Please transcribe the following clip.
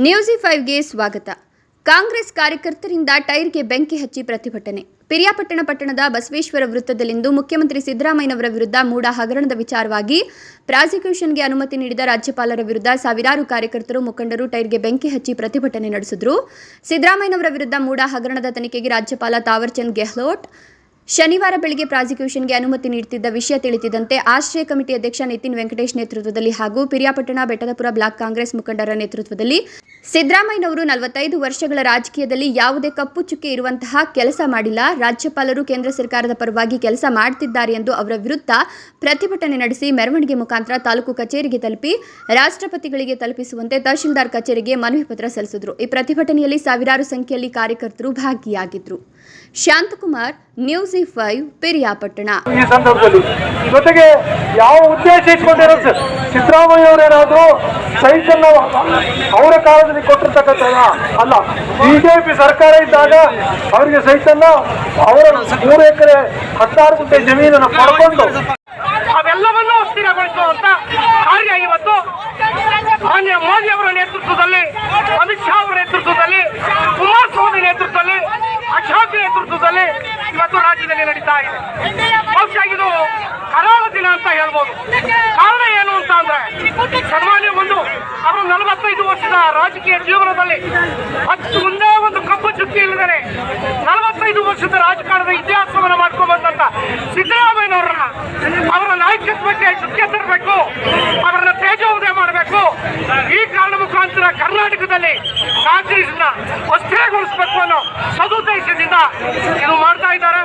ನ್ಯೂಸ್5ಗೆ ಸ್ವಾಗತ. ಕಾಂಗ್ರೆಸ್ ಕಾರ್ಯಕರ್ತರಿಂದ ಟೈರ್ಗೆ ಬೆಂಕಿ ಹಚ್ಚಿ ಪ್ರತಿಭಟನೆ. ಪಿರಿಯಾಪಟ್ಟಣ ಪಟ್ಟಣದ ಬಸವೇಶ್ವರ ವೃತ್ತದಲ್ಲಿಂದು ಮುಖ್ಯಮಂತ್ರಿ ಸಿದ್ದರಾಮಯ್ಯನವರ ವಿರುದ್ಧ ಮೂಡ ಹಗರಣದ ವಿಚಾರವಾಗಿ ಪ್ರಾಸಿಕ್ಯೂಷನ್ಗೆ ಅನುಮತಿ ನೀಡಿದ ರಾಜ್ಯಪಾಲರ ವಿರುದ್ಧ ಸಾವಿರಾರು ಕಾರ್ಯಕರ್ತರು ಮುಖಂಡರು ಟೈರ್ಗೆ ಬೆಂಕಿ ಹಚ್ಚಿ ಪ್ರತಿಭಟನೆ ನಡೆಸಿದರು. ಸಿದ್ದರಾಮಯ್ಯನವರ ವಿರುದ್ಧ ಮೂಡ ಹಗರಣದ ತನಿಖೆಗೆ ರಾಜ್ಯಪಾಲ ತಾವರ್ಚಂದ್ ಗೆಹ್ಲೋಟ್ ಶನಿವಾರ ಬೆಳಗ್ಗೆ ಪ್ರಾಸಿಕ್ಯೂಷನ್ಗೆ ಅನುಮತಿ ನೀಡುತ್ತಿದ್ದ ವಿಷಯ ತಿಳಿದಿದ್ದಂತೆ ಆಶ್ರಯ ಕಮಿಟಿ ಅಧ್ಯಕ್ಷ ನಿತಿನ್ ವೆಂಕಟೇಶ್ ನೇತೃತ್ವದಲ್ಲಿ ಹಾಗೂ ಪಿರಿಯಾಪಟ್ಟಣ ಬೆಟ್ಟದಪುರ ಬ್ಲಾಕ್ ಕಾಂಗ್ರೆಸ್ ಮುಖಂಡರ ನೇತೃತ್ವದಲ್ಲಿ ಸಿದ್ದರಾಮಯ್ಯನವರು 45 ವರ್ಷಗಳ ರಾಜಕೀಯದಲ್ಲಿ ಯಾವುದೇ ಕಪ್ಪು ಚುಕ್ಕೆ ಇರುವಂತಹ ಕೆಲಸ ಮಾಡಿಲ್ಲ, ರಾಜ್ಯಪಾಲರು ಕೇಂದ್ರ ಸರ್ಕಾರದ ಪರವಾಗಿ ಕೆಲಸ ಮಾಡುತ್ತಿದ್ದಾರೆ ಎಂದು ಅವರ ವಿರುದ್ಧ ಪ್ರತಿಭಟನೆ ನಡೆಸಿ ಮೆರವಣಿಗೆ ಮುಖಾಂತರ ತಾಲೂಕು ಕಚೇರಿಗೆ ತಲುಪಿ ರಾಷ್ಟ್ರಪತಿಗಳಿಗೆ ತಲುಪಿಸುವಂತೆ ತಹಶೀಲ್ದಾರ್ ಕಚೇರಿಗೆ ಮನವಿ ಪತ್ರ ಸಲ್ಲಿಸಿದರು. ಈ ಪ್ರತಿಭಟನೆಯಲ್ಲಿ ಸಾವಿರಾರು ಸಂಖ್ಯೆಯಲ್ಲಿ ಕಾರ್ಯಕರ್ತರು ಭಾಗಿಯಾಗಿದ್ದರು. ಶಾಂತಕುಮಾರ್, ನ್ಯೂಸ್5 ಪಿರಿಯಾಪಟ್ಟಣ. ಈ ಸಂದರ್ಭದಲ್ಲಿ ಜೊತೆಗೆ ಯಾವ ಉದ್ದೇಶ ಇಟ್ಕೊಂಡಿರೋದು ಸಿದ್ದರಾಮಯ್ಯವರೇನಾದ್ರೂ ಸೈಕಲ್ ಅವರ ಕಾಲದಲ್ಲಿ ಕೊಟ್ಟಿರ್ತಕ್ಕಂಥ ಅಲ್ಲ, ಬಿಜೆಪಿ ಸರ್ಕಾರ ಇದ್ದಾಗ ಅವರಿಗೆ ಸೈಕಲ್ ಅವರ 3 ಎಕರೆ 16 ಗುಂಟೆ ಜಮೀನನ್ನು ಪಡ್ಕೊಂಡು ಅವೆಲ್ಲವನ್ನೂ ಸ್ಥಿರಗೊಳಿಸುವಂತ ಕಾರ್ಯ ಇವತ್ತು ಮಾನ್ಯ ಮೋದಿ ಅವರ ನೇತೃತ್ವದಲ್ಲಿ, ಅಮಿತ್ ಶಾ ಅವರ ನೇತೃತ್ವದಲ್ಲಿ, ಕುಮಾರಸ್ವಾಮಿ ನೇತೃತ್ವದಲ್ಲಿ, ಅಶೋಕ್ ನೇತೃತ್ವದಲ್ಲಿ ಇವತ್ತು ರಾಜ್ಯದಲ್ಲಿ ನಡೀತಾ ಇದೆ. ಬಹುಶಃ ಇದು ಕರಾಳ ದಿನ ಅಂತ ಹೇಳ್ಬೋದು. ಕಾರಣ ಏನು ಅಂತ ಅಂದ್ರೆ ಸನ್ಮಾನ್ಯ ಅವರು 45 ವರ್ಷದ ರಾಜಕೀಯ ಜೀವನದಲ್ಲಿ ಮುಂದೆ ಒಂದು ಕಪ್ಪು ಚುಕ್ಕಿ ಇಲ್ಲದೆ 45 ವರ್ಷದ ರಾಜಕಾರಣದ ಇತಿಹಾಸವನ್ನು ಮಾಡ್ಕೊಂಡು ಬಂದಂತ ಸಿದ್ದರಾಮಯ್ಯನವರನ್ನ ಅವರ ನಾಯಕತ್ವಕ್ಕೆ ಚುಕ್ಕೆ ತರಬೇಕು, ಅವರನ್ನ ತೇಜೋದಯ ಮಾಡಬೇಕು. ಈ ಕಾರಣ ಮುಖಾಂತರ ಕರ್ನಾಟಕದಲ್ಲಿ ಕಾಂಗ್ರೆಸ್ನ ಅಸ್ಥಿರಗೊಳಿಸಬೇಕು ಅನ್ನೋ ಸದುದ್ದೇಶದಿಂದ ಇದು ಮಾಡ್ತಾ ಇದ್ದಾರೆ.